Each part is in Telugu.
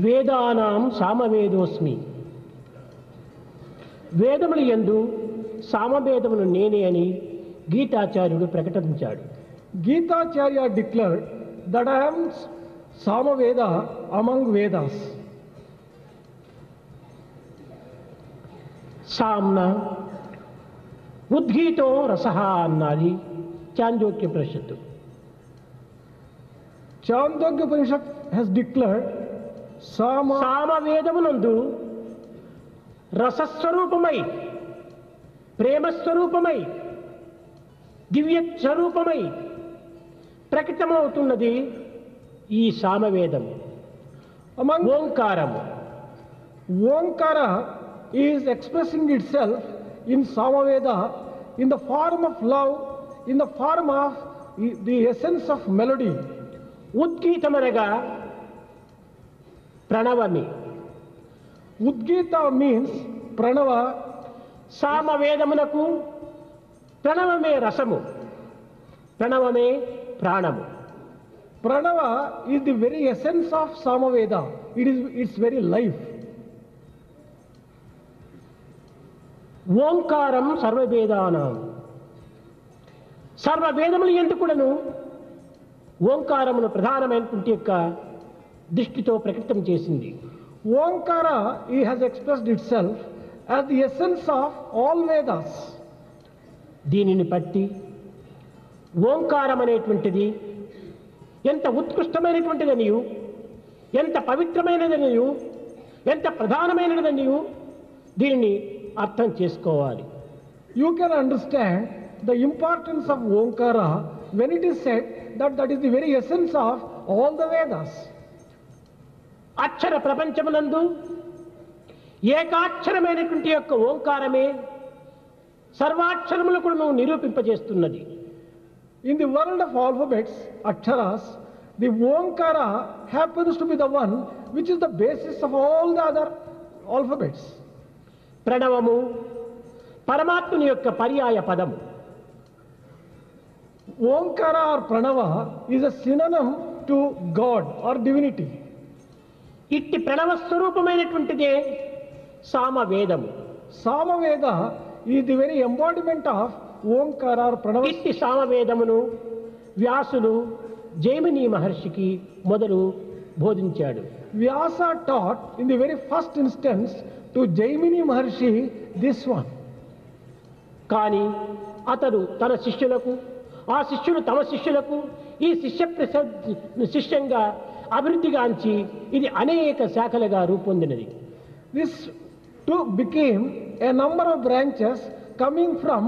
వేదానాం సామవేదోస్మి. వేదములు యందు సామవేదమును నేనే అని గీతాచార్యుడు ప్రకటించాడు. Gitacharya declared that I am Samaveda among Vedas. సామ్న ఉద్గీతో రసః అన్నది చాంద్రోగ్యోపనిషత్తు. Chandogya Upanishad has declared సామవేదమునందు రసస్వరూపమై, ప్రేమస్వరూపమై, దివ్య స్వరూపమై ప్రకటమవుతున్నది ఈ సామవేదము, ఓంకారము. Omkara is expressing itself in Samaveda in the form of love, in the form of the essence of melody. ఉద్గీతమనగా ప్రణవమి. Udgita means Pranava. సామవేదమునకు ప్రణవమే రసము, ప్రణవమే ప్రాణము. Pranava is the very essence of Samaveda. It is its very life. ఓంకారం సర్వవేదానాం. సర్వవేదములు ఎందుకులను ఓంకారమును ప్రధానమైనటువంటి యొక్క దృష్టితో ప్రకటితం చేసింది. Omkara he has expressed itself as the essence of all Vedas. దీనిని బట్టి ఓంకారం అనేటువంటిది ఎంత ఉత్కృష్టమైనటువంటిదనియు, ఎంత పవిత్రమైనదనియు, ఎంత ప్రధానమైనదనియు దీనిని అర్థం చేసుకోవాలి. You can understand the importance of Omkara when it is said that that is the very essence of all the Vedas. అక్షర ప్రపంచమునందు ఏకాక్షరమైనటువంటి యొక్క ఓంకారమే సర్వాక్షరములకు నిరూపింపజేస్తున్నది. In the world of alphabets, Aksharas, the Omkara happens to be the one which is the basis of all the other alphabets. ప్రణవము పరమాత్ముని యొక్క పర్యాయ పదము. Omkara or Pranava is a synonym to God or divinity. ఇట్టి ప్రణవ స్వరూపమైనటువంటిదే సామవేదము. Samaveda is the very embodiment of Omkara or Pranava. ఇట్టి సామవేదమును వ్యాసులు జైమిని మహర్షికి మొదలు బోధించాడు. Vyasa taught in the very first instance to Jaimini Maharshi this one. కానీ అతడు తన శిష్యులకు, ఆ శిష్యులు తమ శిష్యులకు ఈ శిష్యంగా అభివృద్ధిగాంచి ఇది అనేక శాఖలుగా రూపొందినది. This too became a number of branches coming from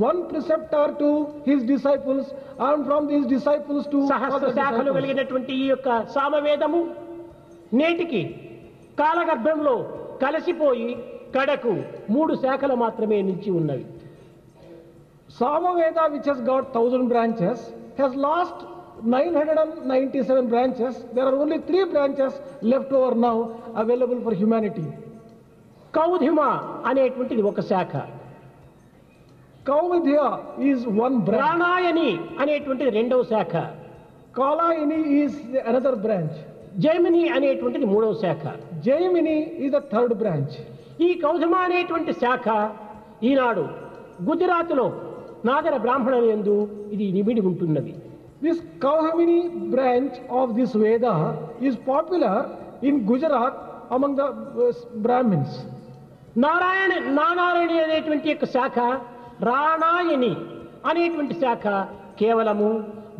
one preceptor to his disciples and from these disciples to Sahasra other శాఖలు disciples. కలిగినటువంటి ఈ యొక్క సామవేదము నేటికి కాలగర్భంలో కలిసిపోయి కడకు 3 శాఖలు మాత్రమే నిలిచి ఉన్నవి. Samaveda, which has got 1000 branches, has lost 997 branches. There are only 3 branches left over now available for humanity. కౌధిమ అనేటువంటిది ఒక శాఖ, Kauvidya is one branch. ప్రాణాయని అనేటువంటిది రెండవ శాఖ, Kalayani is another branch. Jaimini అనేటువంటిది మూడవ శాఖ. Jaimini is the third branch. ఈ కౌధిమ అనేటువంటి శాఖ ఈనాడు గుజరాత్లో నాగర బ్రాహ్మణుల యందు ఇది నిబిడి ఉంటున్నది. This Kauhamini branch of this Veda is popular in Gujarat among the Brahmins. నారాయణి అనేటువంటి యొక్క శాఖ, రాణాయని అనేటువంటి శాఖ కేవలము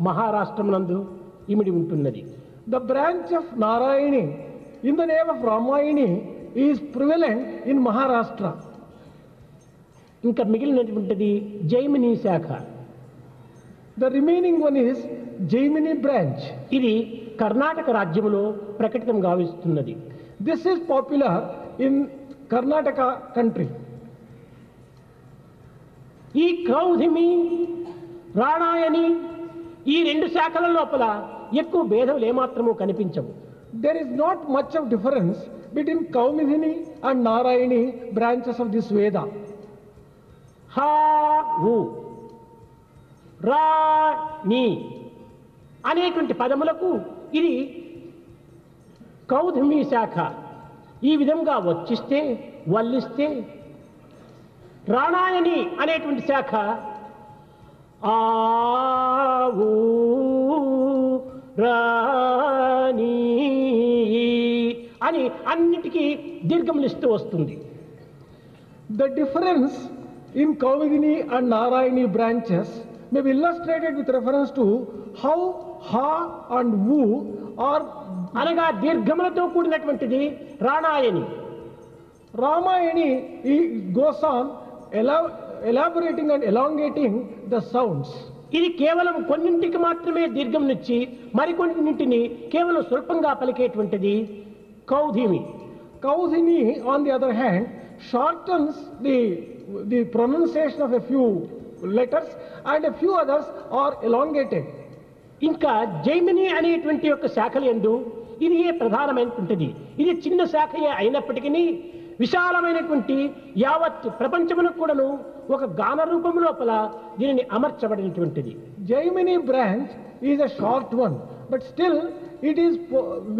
మహారాష్ట్రమునందు ఇమిడి ఉంటున్నది. The branch of Narayani in the name of Ramayani is prevalent in Maharashtra. ఇంకా మిగిలినటువంటిది జైమిని శాఖ. The remaining one is Jaimini branch. ఇది కర్ణాటక రాజ్యములో ప్రకటితం గావిస్తున్నది. This is popular in Karnataka country. ఈ కౌధిమి, రాణాయని ఈ 2 శాఖల లోపల ఎక్కువ భేదములు ఏమాత్రము కనిపించవు. There is not much of difference between Kaumidini and Narayani branches of this Veda. హా ఊ రా నీ అనేటువంటి పదములకు ఇది కౌధుమి శాఖ ఈ విధంగా వచ్చిస్తే వల్లిస్తే, రాణాయని అనేటువంటి శాఖ ఆవు రాణి అని అన్నిటికీ దీర్ఘములిస్తూ వస్తుంది. The difference in Kauvadini and Narayani branches may be illustrated with reference to how ha and wu are. అనగా దీర్ఘములతో కూడినటువంటిది రాణాయని. Ramayani goes on elaborating and elongating the sounds. ఇది కేవలం కొన్నింటికి మాత్రమే దీర్ఘంనిచ్చి మరికొన్నింటిని కేవలం స్వల్పంగా పలికేటువంటిది కౌధిమి. Kauvadini, on the other hand, shortens the pronunciation of a few letters and a few others are elongated. ఇంకా జైమిని అనేటువంటి యొక్క శాఖల యందు ఇది ప్రధానమైనటువంటిది. ఇది చిన్న శాఖయే అయినప్పటికీ విశాలమైనటువంటి యావత్ ప్రపంచమునకు కూడాను ఒక గాన రూపం లోపల దీనిని అమర్చబడినటువంటిది. Jaimini branch is a short one, but still it is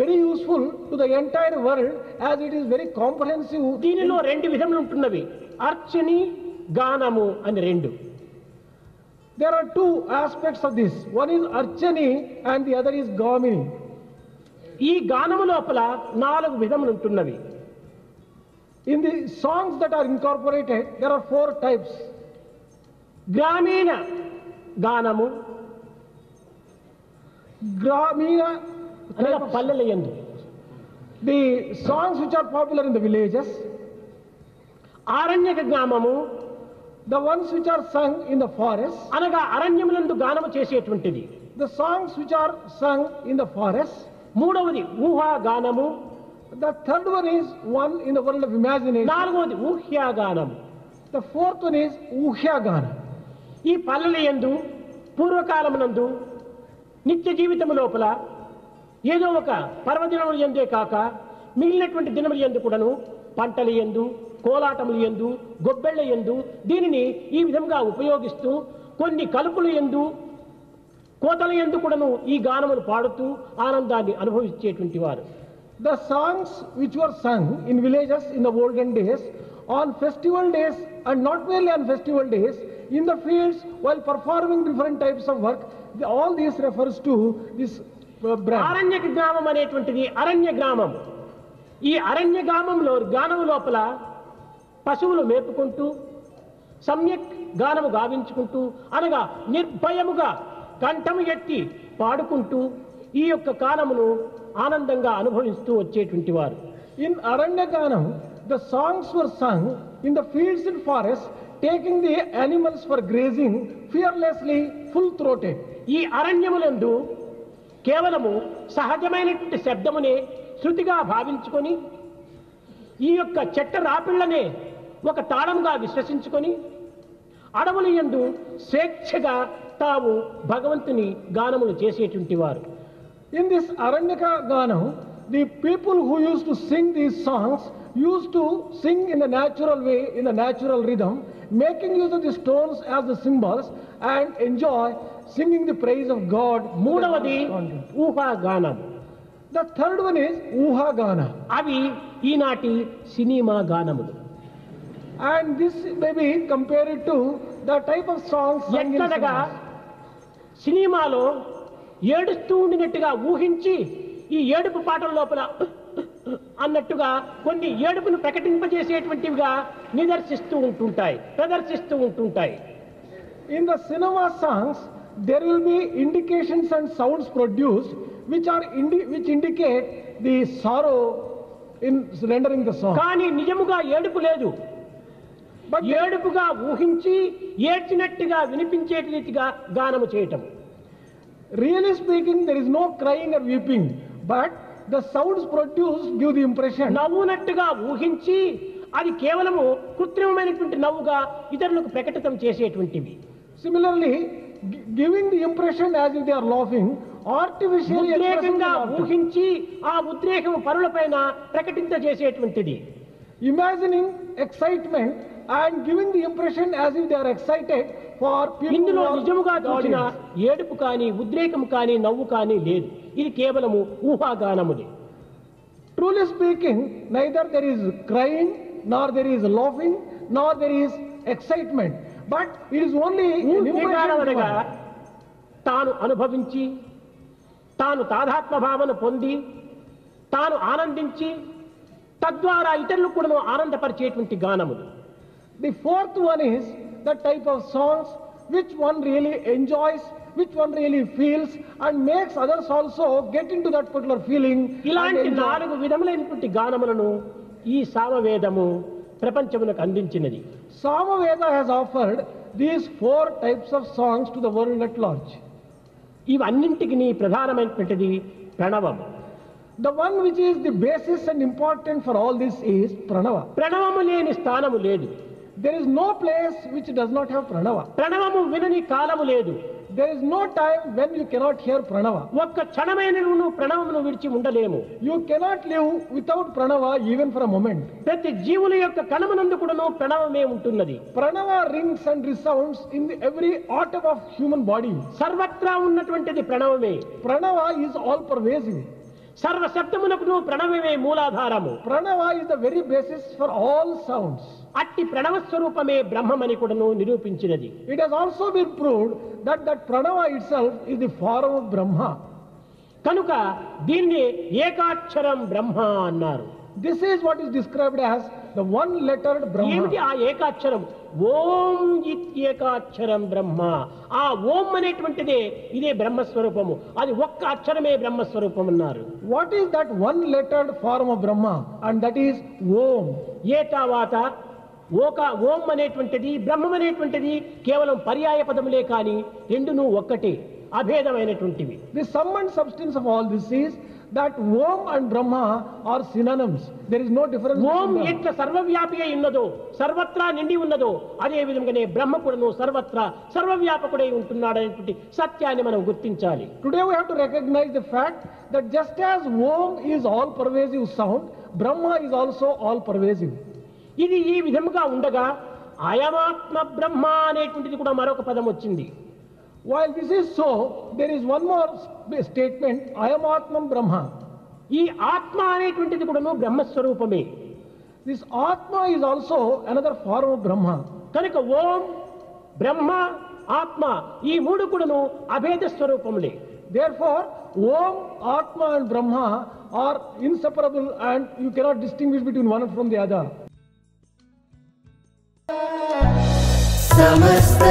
very useful to the entire world as it is very comprehensive. దీనిలో రెండు విధములు ఉంటున్నవి, అర్చని గానము అని రెండు. There are two aspects of this. One is Archani and the other is Gamini. ఈ గానము లోపల నాలుగు విధములు ఉంటున్నవి. In the songs that are incorporated, there are four types. గ్రామీణ గానము, Gramina, అనగా పల్లెల యందు. the songs which are popular in the villages. ఆరణ్యక గ్రామము, The ones which are sung in the forest. అనగా అరణ్యములందు గానము చేసేటువంటిది. The songs which are sung in the forest. మూడవది ఊహా గానము, The third one is one in the world of imagination. నాలుగవది ఊహ్యా గానము. The fourth one is Uhyagana. ఈ పల్లెల యందు పూర్వకాలమునందు నిత్య జీవితము లోపల ఏదో ఒక పర్వదినముల యందే కాక మిగిలినటువంటి దినముల యందు కూడాను పంటల యందు, కోలాటముల యందు, గొబ్బెళ్ల యందు దీనిని ఈ విధంగా ఉపయోగిస్తూ కొన్ని కలుపుల యందు, కోతల యందు కూడాను ఈ గానములు పాడుతూ ఆనందాన్ని అనుభవించేటువంటి వారు. The songs which were sung in villages in the olden days, on festival days and not merely on festival days, in the fields while performing different types of work, all these refers to this branch. అరణ్య గ్రామం అనేటువంటిది అరణ్య గ్రామం. ఈ అరణ్య గ్రామంలో గానము లోపల పశువులు మేపుకుంటూ సమ్యక్ గానము గావించుకుంటూ అనగా నిర్భయముగా కంఠము ఎత్తి పాడుకుంటూ ఈ యొక్క గానమును ఆనందంగా అనుభవిస్తూ వచ్చేటువంటి వారు. In Aranyaganam, the songs were sung in the fields and forests, taking the animals for grazing fearlessly, full-throated. ఈ అరణ్యములందు కేవలము సహజమైనటువంటి శబ్దమునే శృతిగా భావించుకొని ఈ యొక్క చెట్ట రాపిళ్లనే ఒక తాళంగా విశ్వసించుకొని అడవుల యందు స్వేచ్ఛగా తాము భగవంతుని గానములు చేసేటువంటి వారు. In this Aranyaka Ganam, the people who used to sing these songs used to sing in the natural way, in the natural rhythm, making use of the stones as the symbols and enjoy singing the praise of God. మూడవది ఊహా గానం. The third one is Uha Gana. అవి ఈనాటి cinema గానములు. And this may be compared to the type of songs sung in ఎక్కడగా cinemas. సినిమాలో ఏడుస్తూ ఉండినట్టుగా ఊహించి ఈ ఏడుపు పాటల లోపల అన్నట్టుగా కొన్ని ఏడుపును ప్రకటింపజేసేటువంటివిగా ప్రదర్శిస్తూ ఉంటుంటాయి. In the cinema songs, there will be indications and sounds produced which indicate the sorrow in rendering the song. కానీ నిజముగా ఏడుపు లేదు. But ఏడుపుగా ఊహించి ఏడ్చినట్టుగా వినిపించే రీతిగా గానము చేయటం. really speaking, there is no crying or weeping, but the sounds produced give the impression. నవ్వునట్టుగా ఊహించి అది కేవలము కృత్రిమమైనటువంటి నవ్వుగా ఇతరులకు ప్రకటితం చేసేటువంటివి. Similarly, giving the impression as if they are laughing, artificially expressing the ఉద్రేకంగా laughter. ఊహించి ఆ ఉద్రేకము పరులపైన ప్రకటింపజేసేటువంటిది. Imagining excitement and giving the impression as if they are excited for people ఇందులో who are నిజముగా the చూసిన audience. ఏడుపు కానీ ఉద్రేకం కానీ నవ్వు కానీ లేదు. ఇది కేవలము ఊహాగానముది. Truly speaking, neither there is crying, nor there is laughing, nor there is excitement. But it is only an impression అనగా given. తాను అనుభవించి తాను తాదాత్మ భావన పొంది తాను ఆనందించి తద్వారా ఇతరులకు కూడా ఆనందపరిచేటువంటి గానములు. The fourth one is the type of songs which one really enjoys, which one really feels and makes others also get into that particular feeling. and ఇలాంటి enjoy. 4 విధములైనటువంటి గానములను ఈ సామవేదము ప్రపంచమునకు అందించినది. Samaveda has offered these 4 types of songs to the world at large. ఇవన్నింటికి ప్రధానమైనటువంటిది ప్రణవము. The one which is the basis and important for all this is Pranava. ప్రణవము లేని స్థానము లేదు. There is no place which does not have Pranava. ప్రణవము వినని కాలము లేదు. There is no time when you cannot hear Pranava. ఒక్క క్షణమైన నువ్వు ప్రణవమును విడిచి ఉండలేము. You cannot live without Pranava even for a moment. ప్రతి జీవుల యొక్క కణమునందు కూడాను ప్రణవమే ఉంటున్నది. Pranava rings and resounds in every atom of human body. సర్వత్రా ఉన్నటువంటిది ప్రణవమే. Pranava is all pervasive. సర్వ శబ్దమునకు ప్రణవమే మూలాధారము. Pranava is the very basis for all sounds. అట్టి ప్రణవ స్వరూపమే బ్రహ్మమని కూడాను నిరూపించినది. It has also been proved that Pranava itself is the form of Brahma. కనుక దీన్ని ఏకాక్షరం బ్రహ్మ అన్నారు. This is what is described as the one-lettered ఏమిటి Brahma. ఆ ఏకాక్షరం? ఓం ఇత్యేకాక్షరం బ్రహ్మ. ఆ ఓం అనేటువంటిదే ఇదే బ్రహ్మస్వరూపము. అది ఒక్క అక్షరమే బ్రహ్మస్వరూపం అన్నారు. What is that one-lettered form of Brahma? And that is Om. ఏ తర్వాత ఓం అనేటువంటిది బ్రహ్మం అనేటువంటిది కేవలం పర్యాయ పదములే కానీ రెండును ఒక్కటే, అభేదమైనటువంటివి. The sum and substance of all this is that Om and Brahma are synonyms. There is no difference Om between them. ఎట్ల సర్వవ్యాపి అయి ఉన్నదో, సర్వత్రా నిండి ఉన్నదో, అదే విధంగానే బ్రహ్మ కూడాను సర్వత్రా సర్వవ్యాపకుడై ఉంటున్నాడనేటువంటి సత్యాన్ని మనం గుర్తించాలి. Today we have to recognize the fact that just as Om is all pervasive sound, Brahma is also all pervasive. ఇది ఈ విధముగా ఉండగా అయమాత్మ బ్రహ్మ అనేటువంటిది కూడా మరొక పదం వచ్చింది. While this is so, there is one more statement, Ayam Atmam Brahma. ఈ ఆత్మ అనేటువంటిది కూడాను బ్రహ్మస్వరూపమే. This Atma is also another form of Brahma. కనుక ఓం బ్రహ్మ ఆత్మ ఈ మూడు కూడాను అభేద స్వరూపములే. Therefore, Om, Atma and Brahma are inseparable and you cannot distinguish between one from the other. समस्त